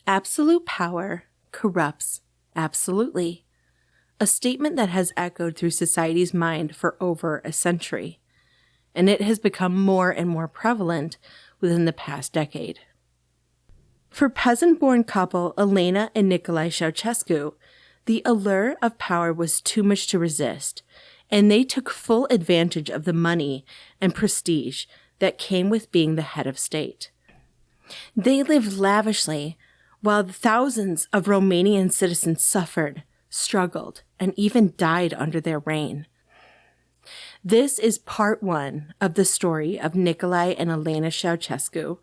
Absolute power corrupts absolutely, a statement that has echoed through society's mind for over a century, and it has become more and more prevalent within the past decade. For peasant-born couple Elena and Nikolai Ceaușescu, the allure of power was too much to resist, and they took full advantage of the money and prestige that came with being the head of state. They lived lavishly, while thousands of Romanian citizens suffered, struggled, and even died under their reign. This is part one of the story of Nicolae and Elena Ceaușescu.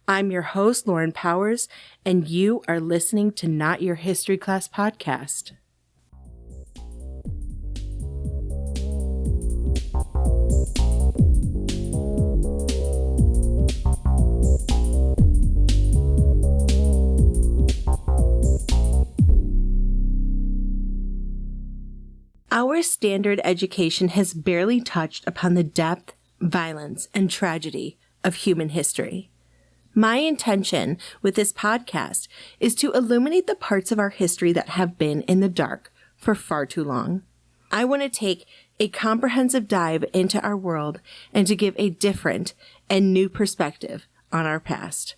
I'm your host, Lauren Powers, and you are listening to Not Your History Class podcast. Our standard education has barely touched upon the depth, violence, and tragedy of human history. My intention with this podcast is to illuminate the parts of our history that have been in the dark for far too long. I want to take a comprehensive dive into our world and to give a different and new perspective on our past.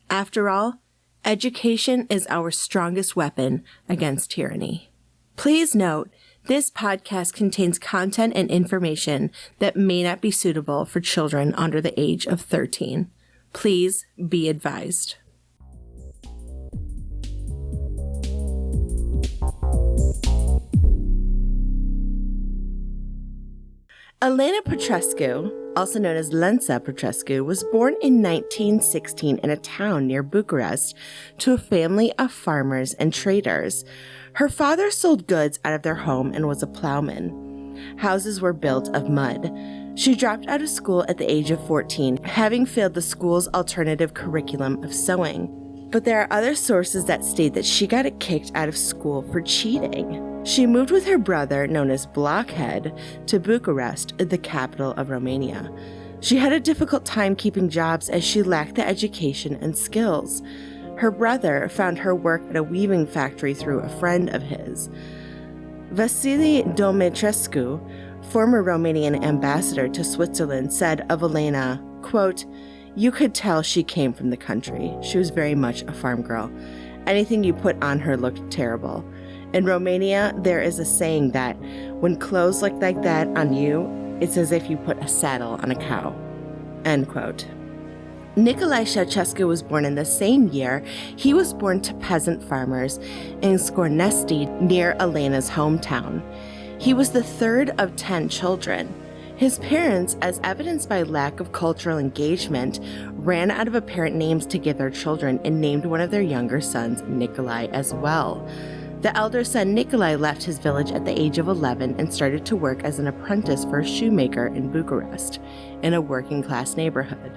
After all, education is our strongest weapon against tyranny. Please note, this podcast contains content and information that may not be suitable for children under the age of 13. Please be advised. Elena Pesco, also known as Elena Pesco, was born in 1916 in a town near Bucharest to a family of farmers and traders. Her father sold goods out of their home and was a plowman. Houses were built of mud. She dropped out of school at the age of 14, having failed the school's alternative curriculum of sewing. But there are other sources that state that she got kicked out of school for cheating. She moved with her brother, known as Blockhead, to Bucharest, the capital of Romania. She had a difficult time keeping jobs as she lacked the education and skills. Her brother found her work at a weaving factory through a friend of his. Vasile Dumitrescu, former Romanian ambassador to Switzerland, said of Elena, quote, "You could tell she came from the country. She was very much a farm girl. Anything you put on her looked terrible. In Romania, there is a saying that when clothes look like that on you, it's as if you put a saddle on a cow." End quote. Nikolai Shesco was born in the same year. He was born to peasant farmers in Scornesti, near Elena's hometown. He was the third of 10 children. His parents, as evidenced by lack of cultural engagement, ran out of apparent names to give their children and named one of their younger sons Nikolai as well. The elder son Nikolai left his village at the age of 11 and started to work as an apprentice for a shoemaker in Bucharest, in a working-class neighborhood.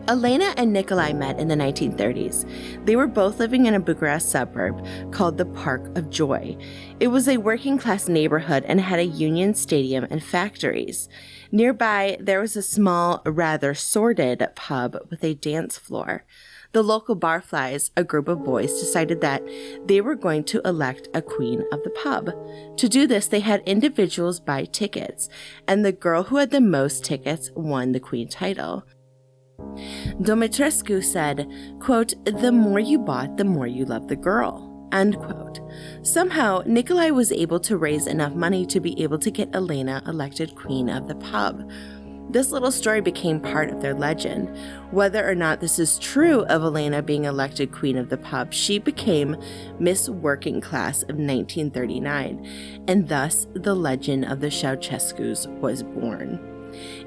Elena and Nikolai met in the 1930s. They were both living in a Bucharest suburb called the Park of Joy. It was a working-class neighborhood and had a union stadium and factories. Nearby, there was a small, rather sordid pub with a dance floor. The local barflies, a group of boys, decided that they were going to elect a queen of the pub. To do this, they had individuals buy tickets, and the girl who had the most tickets won the queen title. Dumitrescu said, quote, "The more you bought, the more you loved the girl," end quote. Somehow, Nikolai was able to raise enough money to be able to get Elena elected queen of the pub. This little story became part of their legend. Whether or not this is true of Elena being elected queen of the pub, she became Miss Working Class of 1939, and thus the legend of the Ceaușescus was born.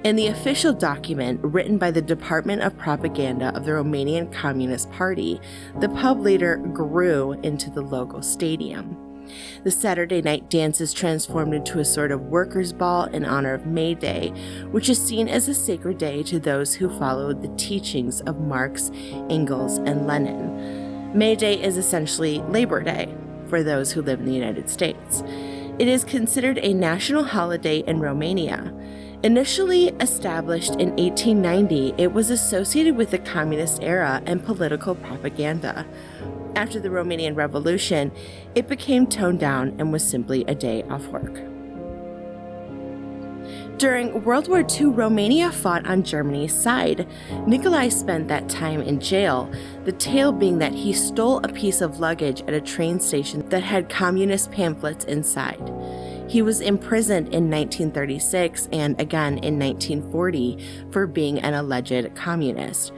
In the official document written by the Department of Propaganda of the Romanian Communist Party, the pub later grew into the local stadium. The Saturday night dances transformed into a sort of workers' ball in honor of May Day, which is seen as a sacred day to those who followed the teachings of Marx, Engels, and Lenin. May Day is essentially Labor Day for those who live in the United States. It is considered a national holiday in Romania. Initially established in 1890, it was associated with the communist era and political propaganda. After the Romanian Revolution, it became toned down and was simply a day off work. During World War II, Romania fought on Germany's side. Nikolai spent that time in jail, the tale being that he stole a piece of luggage at a train station that had communist pamphlets inside. He was imprisoned in 1936 and again in 1940 for being an alleged communist.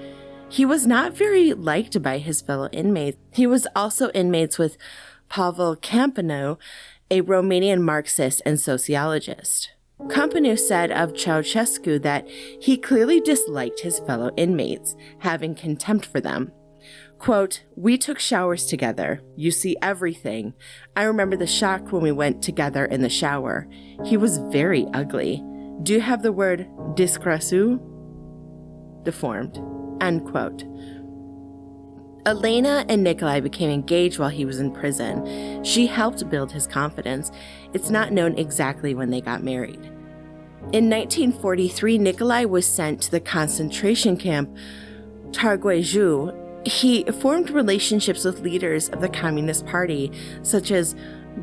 He was not very liked by his fellow inmates. He was also inmates with Pavel Câmpanu, a Romanian Marxist and sociologist. Câmpanu said of Ceaușescu that he clearly disliked his fellow inmates, having contempt for them. Quote, "We took showers together. You see everything. I remember the shock when we went together in the shower. He was very ugly. Do you have the word disgracieux? Deformed." End quote. Elena and Nikolai became engaged while he was in prison. She helped build his confidence. It's not known exactly when they got married. In 1943, Nikolai was sent to the concentration camp Târgu. He formed relationships with leaders of the Communist Party, such as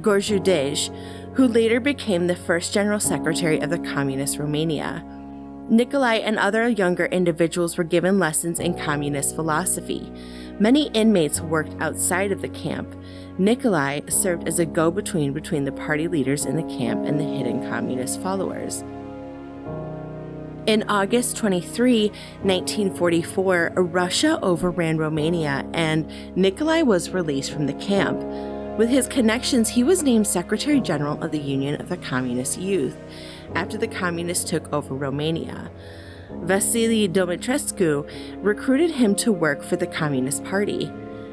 George Dej, who later became the first general secretary of the Communist Romania. Nikolai and other younger individuals were given lessons in communist philosophy. Many inmates worked outside of the camp. Nikolai served as a go-between between the party leaders in the camp and the hidden communist followers. In August 23, 1944, Russia overran Romania and Nikolai was released from the camp. With his connections, he was named Secretary General of the Union of the Communist Youth after the communists took over Romania. Vasile Dumitrescu recruited him to work for the Communist Party.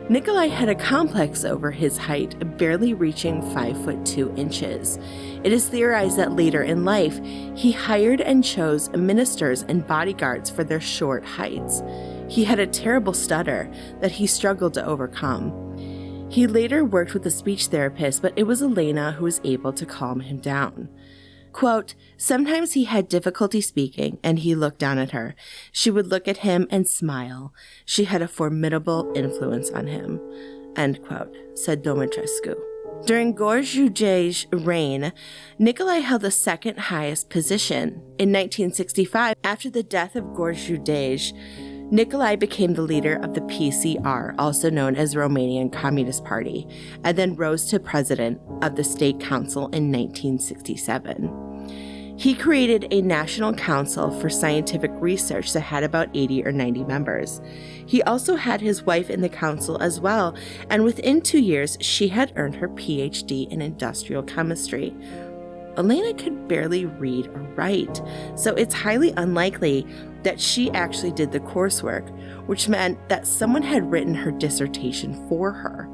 Nikolai had a complex over his height, barely reaching 5'2". It is theorized that later in life, he hired and chose ministers and bodyguards for their short heights. He had a terrible stutter that he struggled to overcome. He later worked with a speech therapist, but it was Elena who was able to calm him down. Quote, "Sometimes he had difficulty speaking, and he looked down at her. She would look at him and smile. She had a formidable influence on him," end quote, said Dumitrescu. During Georgiev's reign, Nikolai held the second highest position. In 1965, after the death of Georgiev, Nikolai became the leader of the PCR, also known as Romanian Communist Party, and then rose to president of the State Council in 1967. He created a national council for scientific research that had about 80 or 90 members. He also had his wife in the council as well, and within 2 years, she had earned her PhD in industrial chemistry. Elena could barely read or write, so it's highly unlikely that she actually did the coursework, which meant that someone had written her dissertation for her.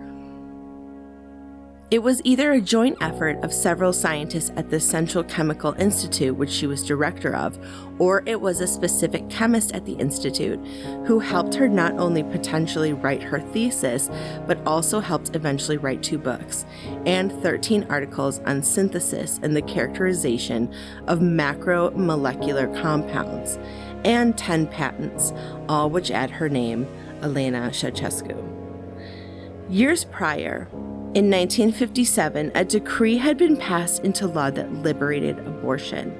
It was either a joint effort of several scientists at the Central Chemical Institute, which she was director of, or it was a specific chemist at the institute who helped her not only potentially write her thesis, but also helped eventually write 2 books and 13 articles on synthesis and the characterization of macromolecular compounds, and 10 patents, all which add her name, Elena Ceaușescu. Years prior, in 1957, a decree had been passed into law that liberated abortion.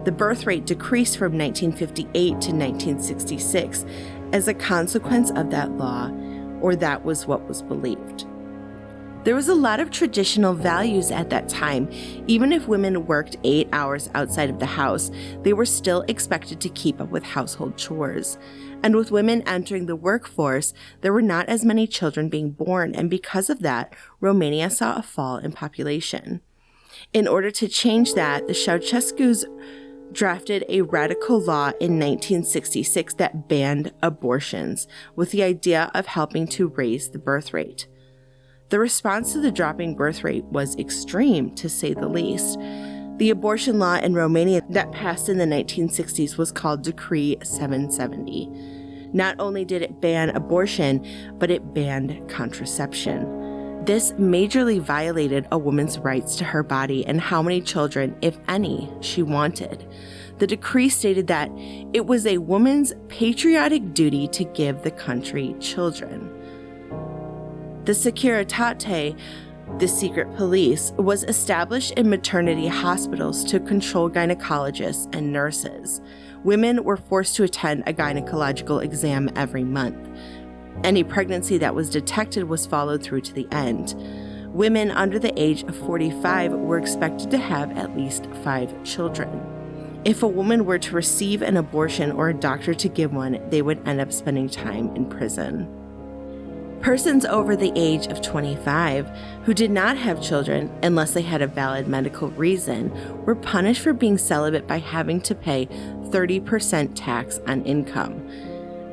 The birth rate decreased from 1958 to 1966 as a consequence of that law, or that was what was believed. There was a lot of traditional values at that time. Even if women worked 8 hours outside of the house, they were still expected to keep up with household chores. And with women entering the workforce, there were not as many children being born, and because of that, Romania saw a fall in population. In order to change that, the Ceaușescus drafted a radical law in 1966 that banned abortions, with the idea of helping to raise the birth rate. The response to the dropping birth rate was extreme, to say the least. The abortion law in Romania that passed in the 1960s was called Decree 770. Not only did it ban abortion, but it banned contraception. This majorly violated a woman's rights to her body and how many children, if any, she wanted. The decree stated that it was a woman's patriotic duty to give the country children. The Securitate, the secret police, was established in maternity hospitals to control gynecologists and nurses. Women were forced to attend a gynecological exam every month. Any pregnancy that was detected was followed through to the end. Women under the age of 45 were expected to have at least 5 children. If a woman were to receive an abortion or a doctor to give one, they would end up spending time in prison. Persons over the age of 25 who did not have children, unless they had a valid medical reason, were punished for being celibate by having to pay 30% tax on income.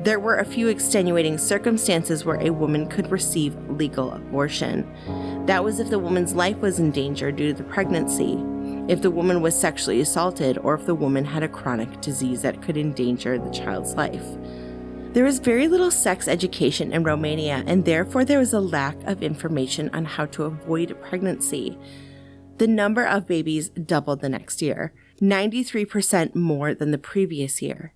There were a few extenuating circumstances where a woman could receive legal abortion. That was if the woman's life was in danger due to the pregnancy, if the woman was sexually assaulted, or if the woman had a chronic disease that could endanger the child's life. There was very little sex education in Romania, and therefore there was a lack of information on how to avoid pregnancy. The number of babies doubled the next year, 93% more than the previous year.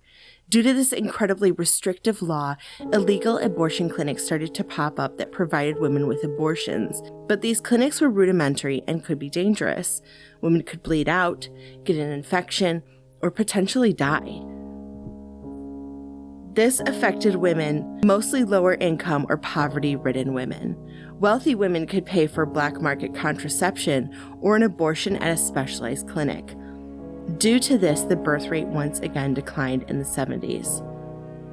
Due to this incredibly restrictive law, illegal abortion clinics started to pop up that provided women with abortions, but these clinics were rudimentary and could be dangerous. Women could bleed out, get an infection, or potentially die. This affected women, mostly lower income or poverty-ridden women. Wealthy women could pay for black market contraception or an abortion at a specialized clinic. Due to this, the birth rate once again declined in the 70s.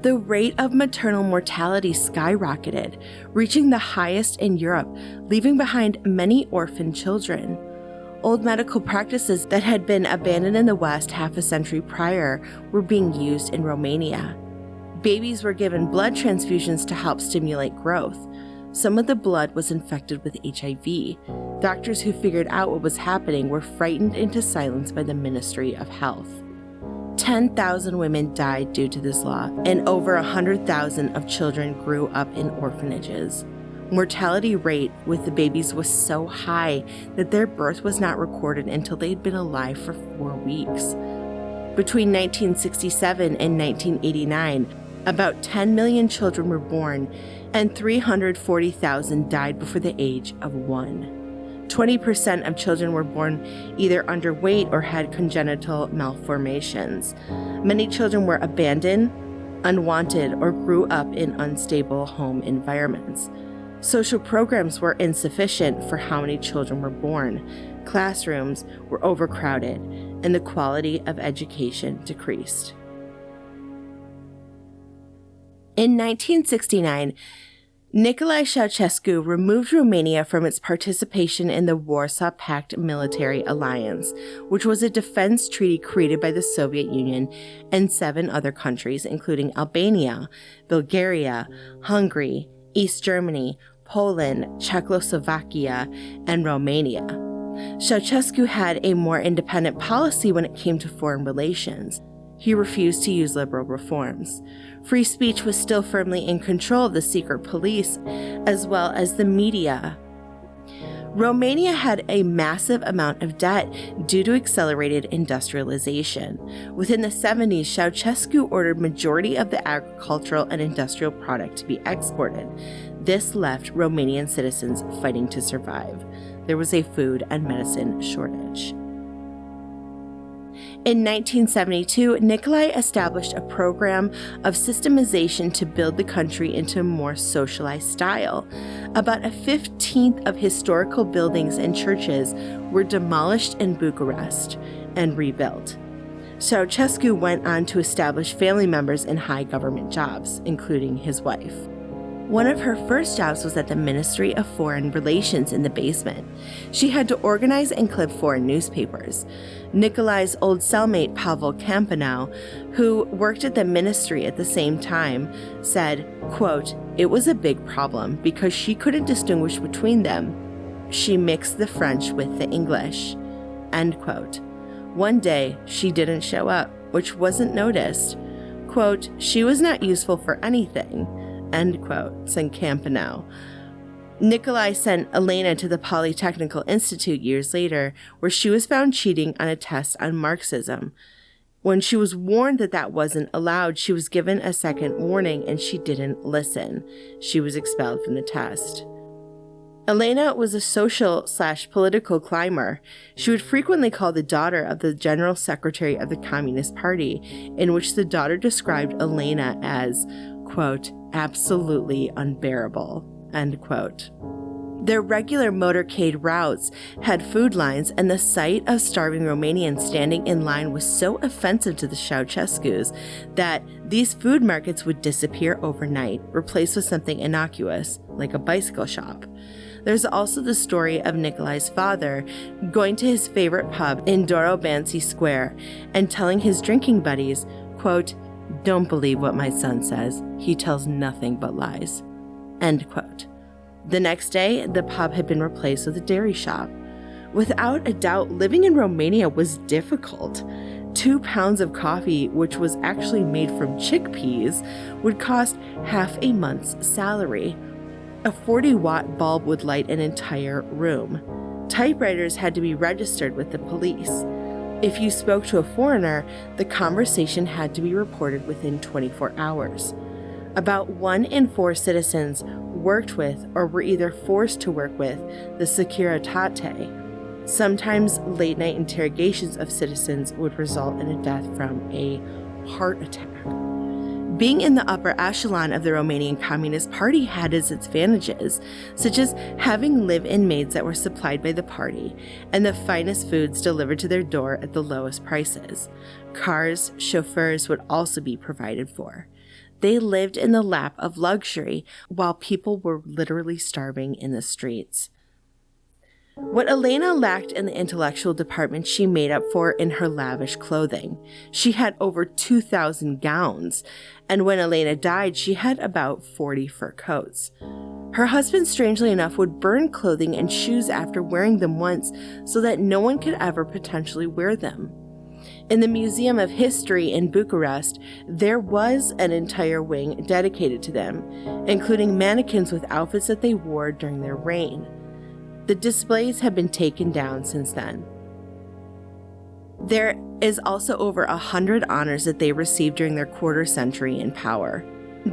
The rate of maternal mortality skyrocketed, reaching the highest in Europe, leaving behind many orphan children. Old medical practices that had been abandoned in the West half a century prior were being used in Romania. Babies were given blood transfusions to help stimulate growth. Some of the blood was infected with HIV. Doctors who figured out what was happening were frightened into silence by the Ministry of Health. 10,000 women died due to this law, and over 100,000 of children grew up in orphanages. Mortality rate with the babies was so high that their birth was not recorded until they'd been alive for 4 weeks. Between 1967 and 1989, about 10 million children were born, and 340,000 died before the age of 1. 20% of children were born either underweight or had congenital malformations. Many children were abandoned, unwanted, or grew up in unstable home environments. Social programs were insufficient for how many children were born. Classrooms were overcrowded, and the quality of education decreased. In 1969, Nicolae Ceaușescu removed Romania from its participation in the Warsaw Pact military alliance, which was a defense treaty created by the Soviet Union and 7 other countries, including Albania, Bulgaria, Hungary, East Germany, Poland, Czechoslovakia, and Romania. Ceaușescu had a more independent policy when it came to foreign relations. He refused to use liberal reforms. Free speech was still firmly in control of the secret police, as well as the media. Romania had a massive amount of debt due to accelerated industrialization. Within the 70s, Ceaușescu ordered majority of the agricultural and industrial product to be exported. This left Romanian citizens fighting to survive. There was a food and medicine shortage. In 1972, Nikolai established a program of systemization to build the country into a more socialized style. About 1/15 of historical buildings and churches were demolished in Bucharest and rebuilt. Ceaușescu went on to establish family members in high government jobs, including his wife. One of her first jobs was at the Ministry of Foreign Relations in the basement. She had to organize and clip foreign newspapers. Nikolai's old cellmate Pavel Campanau, who worked at the ministry at the same time, said, quote, "It was a big problem because she couldn't distinguish between them. She mixed the French with the English." End quote. One day, she didn't show up, which wasn't noticed. Quote, "She was not useful for anything." End quote, said Campanau. Nikolai sent Elena to the Polytechnical Institute years later, where she was found cheating on a test on Marxism. When she was warned that that wasn't allowed, she was given a second warning and she didn't listen. She was expelled from the test. Elena was a social/political climber. She would frequently call the daughter of the General Secretary of the Communist Party, in which the daughter described Elena as, quote, absolutely unbearable, end quote. Their regular motorcade routes had food lines, and the sight of starving Romanians standing in line was so offensive to the Ceaușescus that these food markets would disappear overnight, replaced with something innocuous, like a bicycle shop. There's also the story of Nikolai's father going to his favorite pub in Dorobancy Square and telling his drinking buddies, quote, don't believe what my son says. He tells nothing but lies, end quote. The next day, the pub had been replaced with a dairy shop. Without a doubt, living in Romania was difficult. 2 pounds of coffee, which was actually made from chickpeas, would cost half a month's salary. A 40-watt bulb would light an entire room. Typewriters had to be registered with the police. If you spoke to a foreigner, the conversation had to be reported within 24 hours. About 1 in 4 citizens worked with or were either forced to work with the Securitate. Sometimes late-night interrogations of citizens would result in a death from a heart attack. Being in the upper echelon of the Romanian Communist Party had its advantages, such as having live-in maids that were supplied by the party, and the finest foods delivered to their door at the lowest prices. Cars, chauffeurs would also be provided for. They lived in the lap of luxury, while people were literally starving in the streets. What Elena lacked in the intellectual department, she made up for in her lavish clothing. She had over 2,000 gowns, and when Elena died, she had about 40 fur coats. Her husband, strangely enough, would burn clothing and shoes after wearing them once so that no one could ever potentially wear them. In the Museum of History in Bucharest, there was an entire wing dedicated to them, including mannequins with outfits that they wore during their reign. The displays have been taken down since then. There is also over 100 honors that they received during their quarter century in power.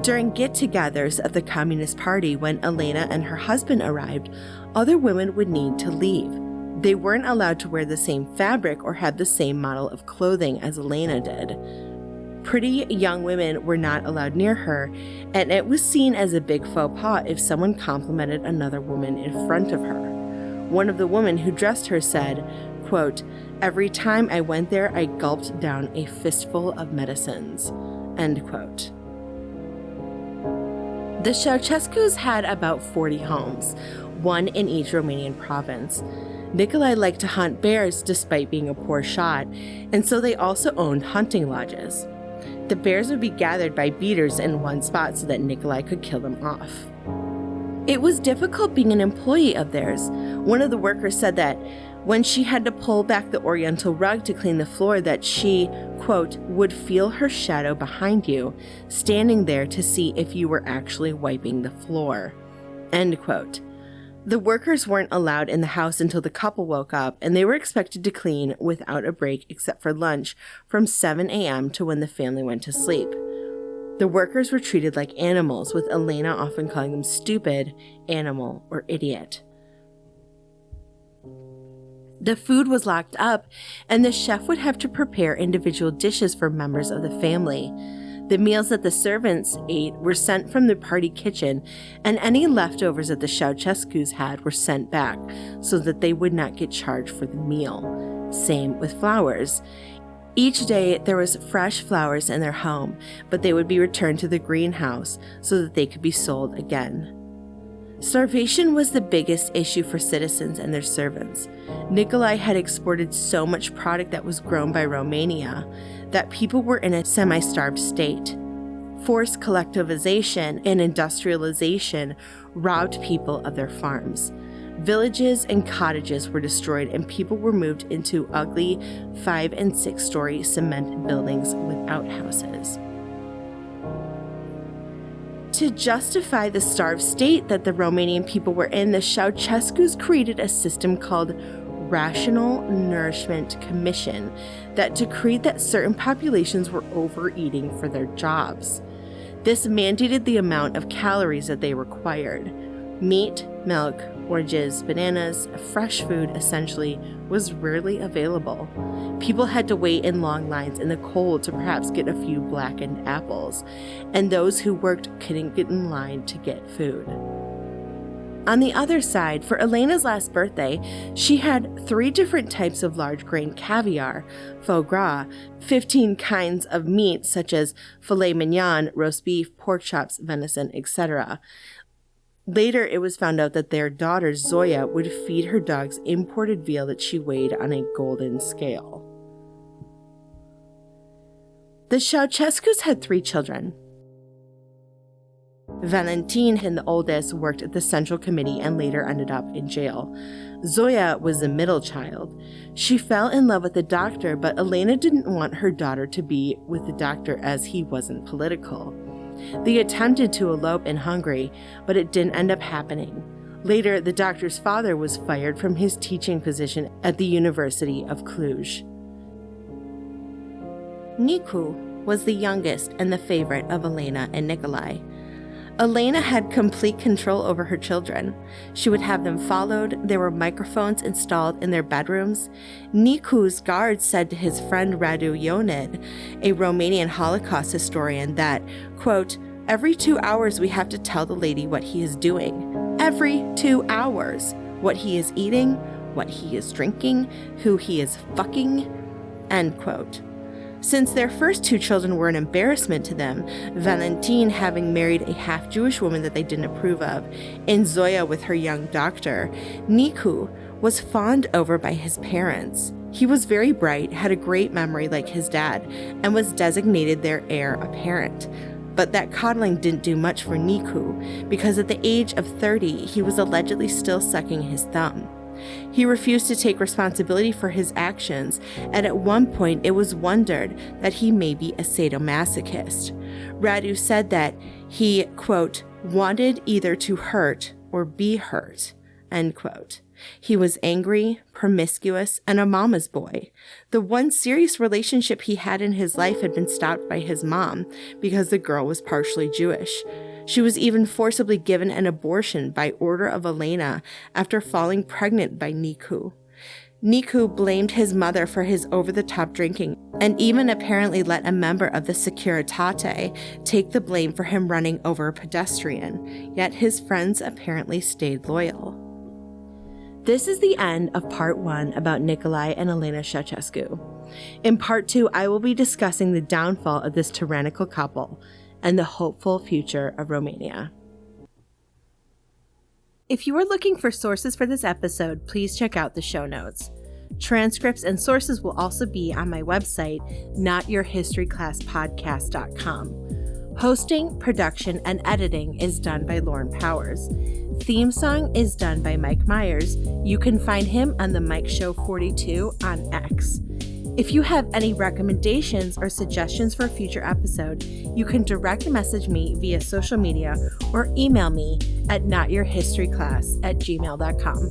During get-togethers of the Communist Party, when Elena and her husband arrived, other women would need to leave. They weren't allowed to wear the same fabric or have the same model of clothing as Elena did. Pretty young women were not allowed near her, and it was seen as a big faux pas if someone complimented another woman in front of her. One of the women who dressed her said, quote, every time I went there, I gulped down a fistful of medicines, end quote. The Ceaușescus had about 40 homes, 1 in each Romanian province. Nikolai liked to hunt bears despite being a poor shot, and so they also owned hunting lodges. The bears would be gathered by beaters in one spot so that Nikolai could kill them off. It was difficult being an employee of theirs. One of the workers said that when she had to pull back the oriental rug to clean the floor, that she, quote, would feel her shadow behind you, standing there to see if you were actually wiping the floor, end quote. The workers weren't allowed in the house until the couple woke up, and they were expected to clean without a break except for lunch from 7 a.m. to when the family went to sleep. The workers were treated like animals, with Elena often calling them stupid, animal, or idiot. The food was locked up, and the chef would have to prepare individual dishes for members of the family. The meals that the servants ate were sent from the party kitchen, and any leftovers that the Ceaușescus had were sent back so that they would not get charged for the meal. Same with flowers. Each day there was fresh flowers in their home, but they would be returned to the greenhouse so that they could be sold again. Starvation was the biggest issue for citizens and their servants. Nikolai had exported so much product that was grown by Romania that people were in a semi-starved state. Forced collectivization and industrialization robbed people of their farms. Villages and cottages were destroyed, and people were moved into ugly 5- and 6-story cement buildings with outhouses. To justify the starved state that the Romanian people were in, the Ceaușescus created a system called Rational Nourishment Commission that decreed that certain populations were overeating for their jobs. This mandated the amount of calories that they required. Meat, milk, Oranges, bananas, fresh food essentially was rarely available. People had to wait in long lines in the cold to perhaps get a few blackened apples, and those who worked couldn't get in line to get food. On the other side, for Elena's last birthday, she had 3 different types of large grain caviar, foie gras, 15 kinds of meat such as filet mignon, roast beef, pork chops, venison, etc. Later, it was found out that their daughter Zoya would feed her dogs imported veal that she weighed on a golden scale. The Ceaușescus had 3 children. Valentin, the oldest, worked at the Central Committee and later ended up in jail. Zoya was the middle child. She fell in love with the doctor, but Elena didn't want her daughter to be with the doctor as he wasn't political. They attempted to elope in Hungary, but it didn't end up happening. Later, the doctor's father was fired from his teaching position at the University of Cluj. Nicu was the youngest and the favorite of Elena and Nikolai. Elena had complete control over her children. She would have them followed. There were microphones installed in their bedrooms. Nicu's guards said to his friend Radu Ionid, a Romanian Holocaust historian, that, quote, "Every 2 hours we have to tell the lady what he is doing. Every 2 hours. What he is eating, what he is drinking, who he is fucking," end quote. Since their first 2 children were an embarrassment to them, Valentin having married a half-Jewish woman that they didn't approve of, and Zoya with her young doctor, Nicu was fawned over by his parents. He was very bright, had a great memory like his dad, and was designated their heir apparent. But that coddling didn't do much for Nicu, because at the age of 30, he was allegedly still sucking his thumb. He refused to take responsibility for his actions, and at one point it was wondered that he may be a sadomasochist. Radu said that he, quote, "wanted either to hurt or be hurt," end quote. He was angry, promiscuous, and a mama's boy. The one serious relationship he had in his life had been stopped by his mom because the girl was partially Jewish. She was even forcibly given an abortion by order of Elena after falling pregnant by Nicu. Nicu blamed his mother for his over-the-top drinking and even apparently let a member of the Securitate take the blame for him running over a pedestrian, yet his friends apparently stayed loyal. This is the end of part 1 about Nicolae and Elena Ceaușescu. In part 2, I will be discussing the downfall of this tyrannical couple and the hopeful future of Romania. If you are looking for sources for this episode, please check out the show notes. Transcripts and sources will also be on my website, notyourhistoryclasspodcast.com. Hosting, production, and editing is done by Lauren Powers. Theme song is done by Mike Meyers. You can find him on the Mike Show 42 on X. If you have any recommendations or suggestions for a future episode, you can direct message me via social media or email me at notyourhistoryclass@gmail.com.